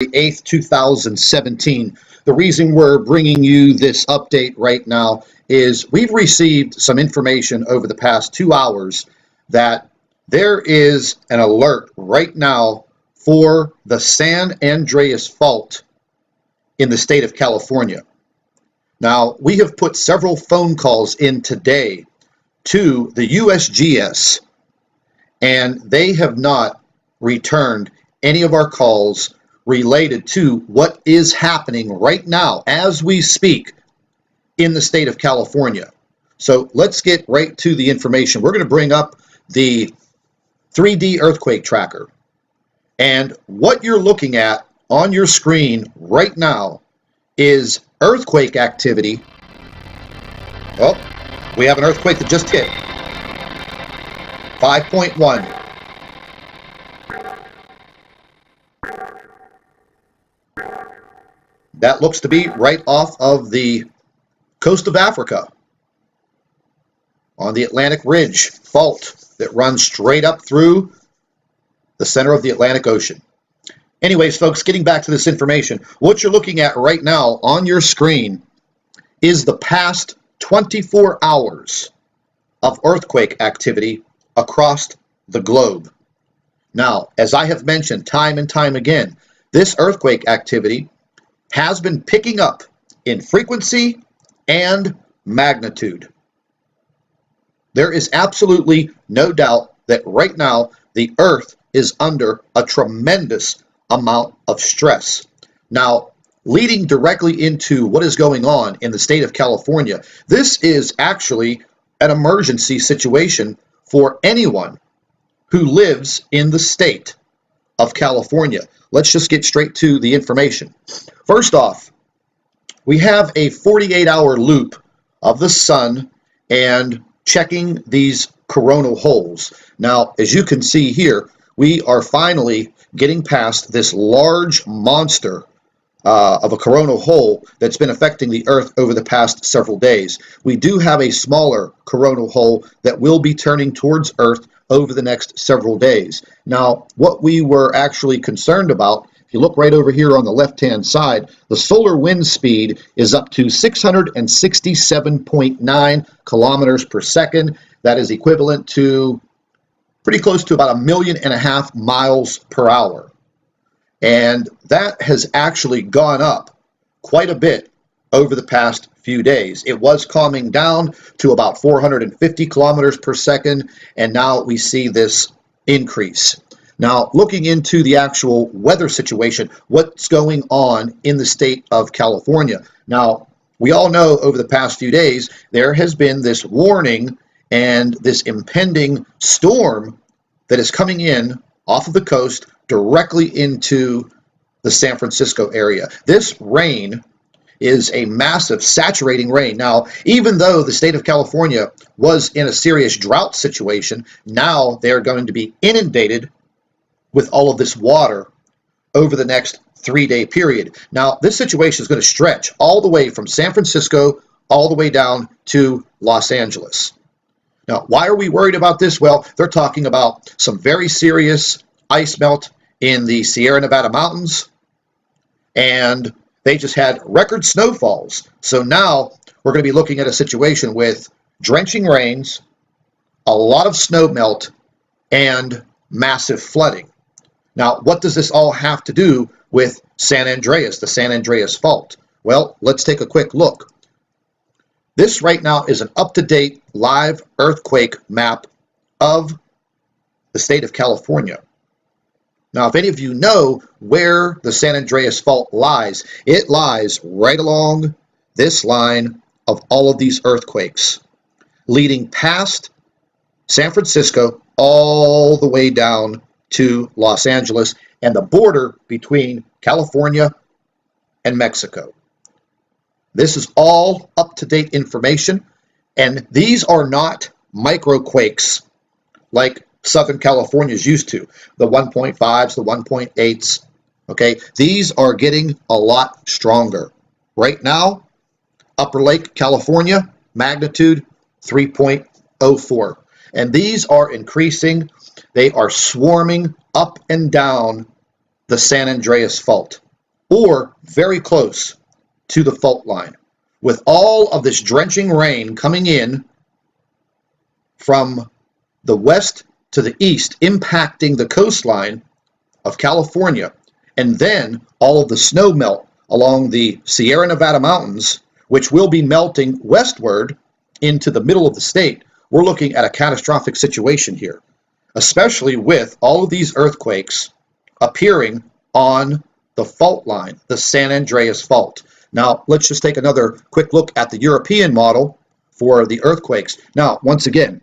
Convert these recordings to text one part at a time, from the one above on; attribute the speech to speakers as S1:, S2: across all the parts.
S1: 8th, 2017. The reason we're bringing you this update right now is we've received some information over the past 2 hours that there is an alert right now for the San Andreas Fault in the state of California. Now, we have put several phone calls in today to the USGS, and they have not returned any of our calls related to what is happening right now as we speak in the state of California. So let's get right to the information. We're going to bring up the 3D earthquake tracker. And what you're looking at on your screen right now is earthquake activity. Oh, we have an earthquake that just hit. 5.1. That looks to be right off of the coast of Africa on the Atlantic Ridge fault that runs straight up through the center of the Atlantic Ocean. Anyways, folks, getting back to this information, what you're looking at right now on your screen is the past 24 hours of earthquake activity across the globe. Now, as I have mentioned time and time again, this earthquake activity has been picking up in frequency and magnitude. There is absolutely no doubt that right now the Earth is under a tremendous amount of stress. Now, leading directly into what is going on in the state of California, this is actually an emergency situation for anyone who lives in the state of California. Let's just get straight to the information. First off, we have a 48-hour loop of the sun and checking these coronal holes. Now, as you can see here, we are finally getting past this large monster of a coronal hole that's been affecting the Earth over the past several days. We do have a smaller coronal hole that will be turning towards Earth over the next several days. Now, what we were actually concerned about, if you look right over here on the left-hand side, the solar wind speed is up to 667.9 kilometers per second. That is equivalent to pretty close to about 1.5 million miles per hour. And that has actually gone up quite a bit over the past few days. It was calming down to about 450 kilometers per second, and now we see this increase. Now, looking into the actual weather situation, what's going on in the state of California? Now, we all know over the past few days, there has been this warning and this impending storm that is coming in off of the coast directly into the San Francisco area. This rain is a massive saturating rain. Now, even though the state of California was in a serious drought situation, now they're going to be inundated with all of this water over the next 3-day period. Now, this situation is going to stretch all the way from San Francisco all the way down to Los Angeles. Now, why are we worried about this? Well, they're talking about some very serious ice melt in the Sierra Nevada mountains, and they just had record snowfalls. So now we're going to be looking at a situation with drenching rains, a lot of snow melt, and massive flooding. Now, what does this all have to do with San Andreas, the San Andreas Fault? Well, let's take a quick look. This right now is an up-to-date live earthquake map of the state of California. Now, if any of you know where the San Andreas Fault lies, it lies right along this line of all of these earthquakes, leading past San Francisco all the way down to Los Angeles and the border between California and Mexico. This is all up-to-date information, and these are not microquakes like Southern California is used to, the 1.5s, the 1.8s, okay? These are getting a lot stronger. Right now, Upper Lake, California, magnitude 3.04. And these are increasing. They are swarming up and down the San Andreas Fault. or very close to the fault line. With all of this drenching rain coming in from the west to the east, impacting the coastline of California, and then all of the snow melt along the Sierra Nevada mountains, which will be melting westward into the middle of the state, we're looking at a catastrophic situation here, especially with all of these earthquakes appearing on the fault line, the San Andreas Fault. Now, let's just take another quick look at the European model for the earthquakes. Now, once again,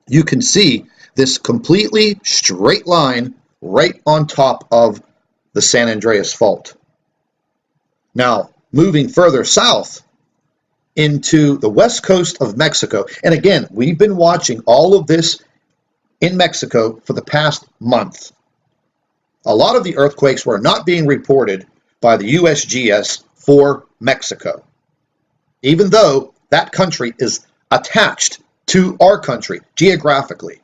S1: you can see this completely straight line right on top of the San Andreas Fault. Now, moving further south into the west coast of Mexico, and again, we've been watching all of this in Mexico for the past month. A lot of the earthquakes were not being reported by the USGS for Mexico, even though that country is attached to our country geographically.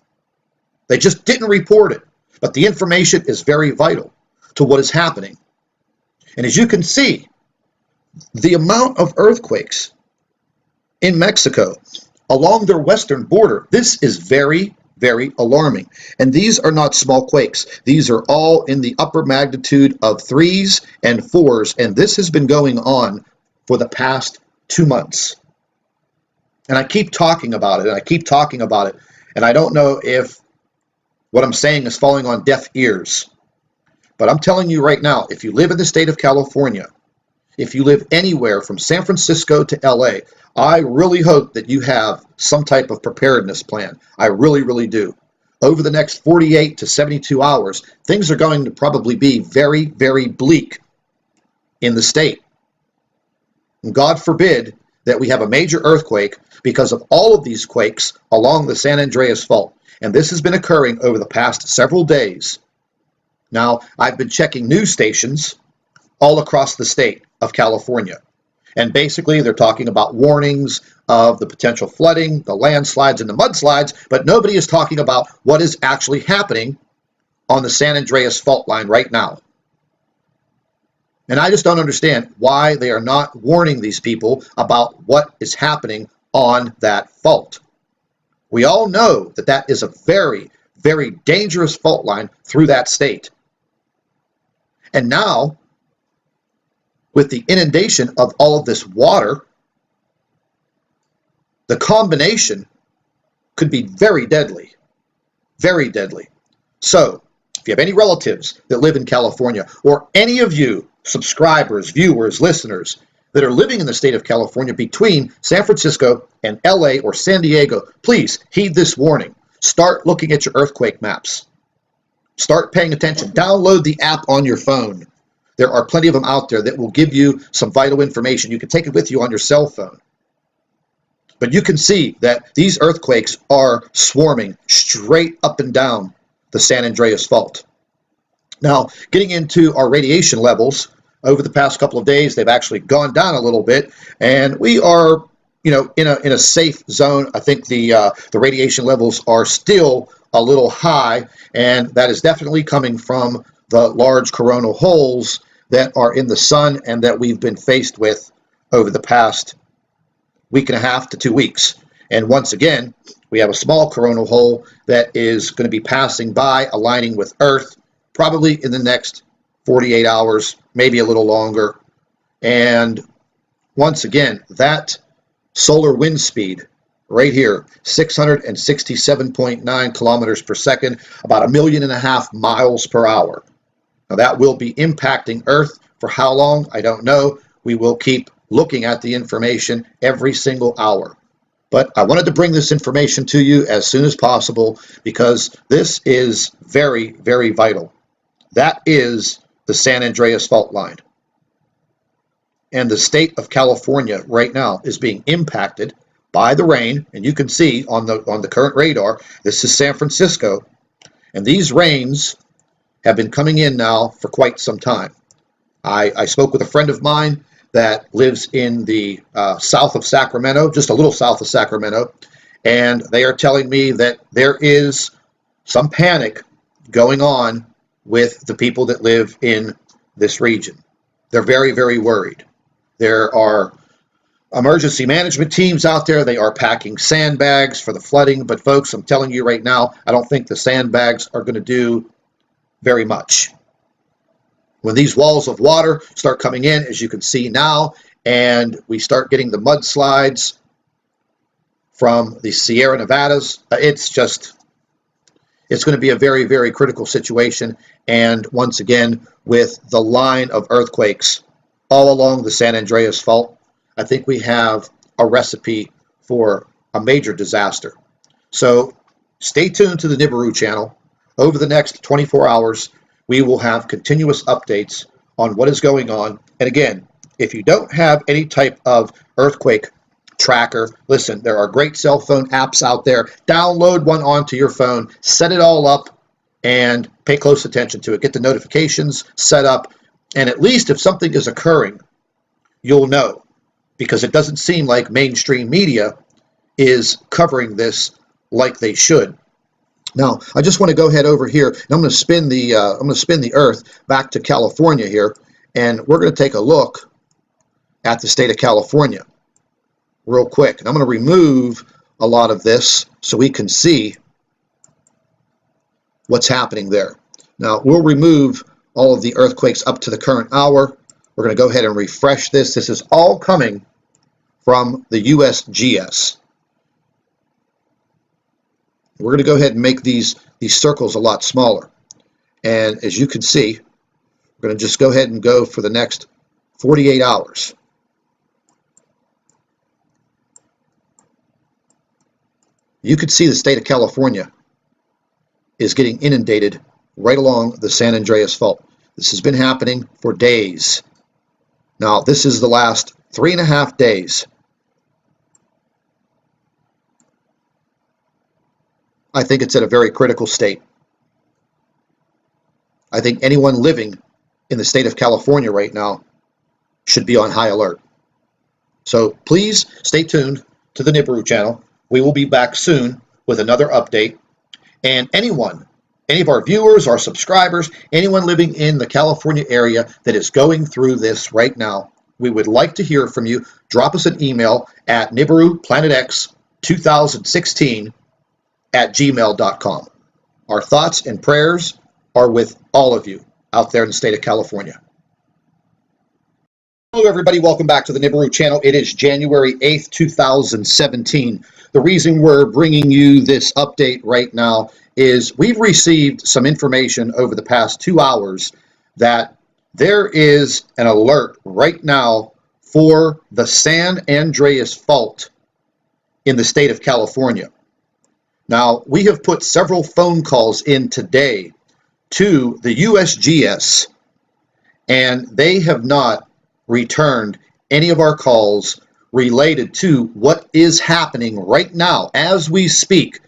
S1: They just didn't report it, but the information is very vital to what is happening. And as you can see, the amount of earthquakes in Mexico along their western border, this is very, very alarming. And these are not small quakes. These are all in the upper magnitude of 3s and 4s, and this has been going on for the past 2 months. And I keep talking about it, and I keep talking about it, and I don't know if what I'm saying is falling on deaf ears. But I'm telling you right now, if you live in the state of California, if you live anywhere from San Francisco to LA, I really hope that you have some type of preparedness plan. I really, really do. Over the next 48 to 72 hours, things are going to probably be very, very bleak in the state. And God forbid that we have a major earthquake because of all of these quakes along the San Andreas Fault. And this has been occurring over the past several days. Now, I've been checking news stations all across the state of California. And basically, they're talking about warnings of the potential flooding, the landslides, and the mudslides, but nobody is talking about what is actually happening on the San Andreas Fault line right now. And I just don't understand why they are not warning these people about what is happening on that fault. We all know that that is a very, very dangerous fault line through that state. And now, with the inundation of all of this water, the combination could be very deadly, very deadly. So, if you have any relatives that live in California, or any of you subscribers, viewers, listeners that are living in the state of California between San Francisco and LA or San Diego, please heed this warning. Start looking at your earthquake maps. Start paying attention. Download the app on your phone. There are plenty of them out there that will give you some vital information. You can take it with you on your cell phone. But you can see that these earthquakes are swarming straight up and down the San Andreas Fault. Now, getting into our radiation levels, over the past couple of days, they've actually gone down a little bit, and we are, in a safe zone. I think the radiation levels are still a little high, and that is definitely coming from the large coronal holes that are in the sun and that we've been faced with over the past week and a half to 2 weeks. And once again, we have a small coronal hole that is going to be passing by, aligning with Earth, probably in the next 48 hours, maybe a little longer. And once again, that solar wind speed right here, 667.9 kilometers per second, about 1.5 million miles per hour. Now that will be impacting Earth for how long? I don't know. We will keep looking at the information every single hour. But I wanted to bring this information to you as soon as possible because this is very, very vital. That is the San Andreas Fault line. And the state of California right now is being impacted by the rain. And you can see on the current radar, this is San Francisco. And these rains have been coming in now for quite some time. I spoke with a friend of mine that lives in the south of Sacramento, just a little south of Sacramento, and they are telling me that there is some panic going on with the people that live in this region. They're very, very worried. There are emergency management teams out there. They are packing sandbags for the flooding. But folks, I'm telling you right now, I don't think the sandbags are going to do very much. When these walls of water start coming in, as you can see now, and we start getting the mudslides from the Sierra Nevadas, it's going to be a very, very critical situation. And once again, with the line of earthquakes all along the San Andreas Fault, I think we have a recipe for a major disaster. So stay tuned to the Nibiru channel. Over the next 24 hours, we will have continuous updates on what is going on. And again, if you don't have any type of earthquake tracker, listen, there are great cell phone apps out there. Download one onto your phone, set it all up, and pay close attention to it. Get the notifications set up, and at least if something is occurring, you'll know, because it doesn't seem like mainstream media is covering this like they should. Now, I just want to go ahead over here, and I'm going to spin the Earth back to California here, and we're going to take a look at the state of California real quick. And I'm going to remove a lot of this so we can see what's happening there. Now, we'll remove all of the earthquakes up to the current hour. We're going to go ahead and refresh this. This is all coming from the USGS. We're going to go ahead and make these circles a lot smaller. And as you can see, we're going to just go ahead and go for the next 48 hours. You can see the state of California is getting inundated right along the San Andreas Fault. This has been happening for days. Now, this is the last 3.5 days. I think it's at a very critical state. I think anyone living in the state of California right now should be on high alert. So please stay tuned to the Nibiru channel. We will be back soon with another update. And any of our viewers, our subscribers, anyone living in the California area that is going through this right now, we would like to hear from you. Drop us an email at NibiruPlanetX2016@gmail.com. Our thoughts and prayers are with all of you out there in the state of California. Hello everybody, welcome back to the Nibiru channel. It is January 8th, 2017. The reason we're bringing you this update right now is we've received some information over the past 2 hours that there is an alert right now for the San Andreas Fault in the state of California. Now, we have put several phone calls in today to the USGS, and they have not returned any of our calls related to what is happening right now as we speak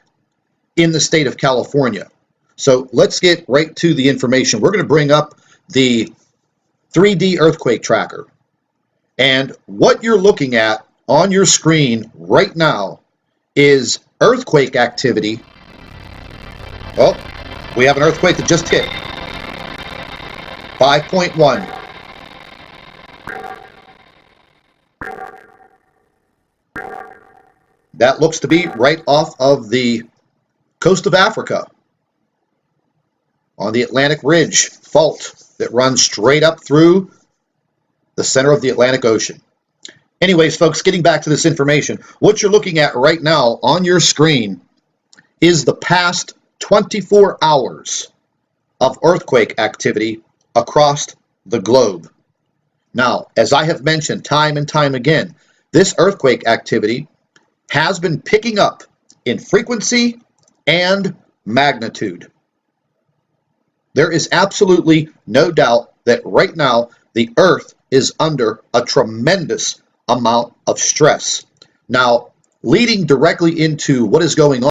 S1: in the state of California. So let's get right to the information. We're going to bring up the 3D earthquake tracker, and what you're looking at on your screen right now is earthquake activity. Oh, we have an earthquake that just hit 5.1. That looks to be right off of the coast of Africa on the Atlantic Ridge fault that runs straight up through the center of the Atlantic Ocean. Anyways, folks, getting back to this information, what you're looking at right now on your screen is the past 24 hours of earthquake activity across the globe. Now, as I have mentioned time and time again, this earthquake activity has been picking up in frequency and magnitude. There is absolutely no doubt that right now the Earth is under a tremendous amount of stress. Now, leading directly into what is going on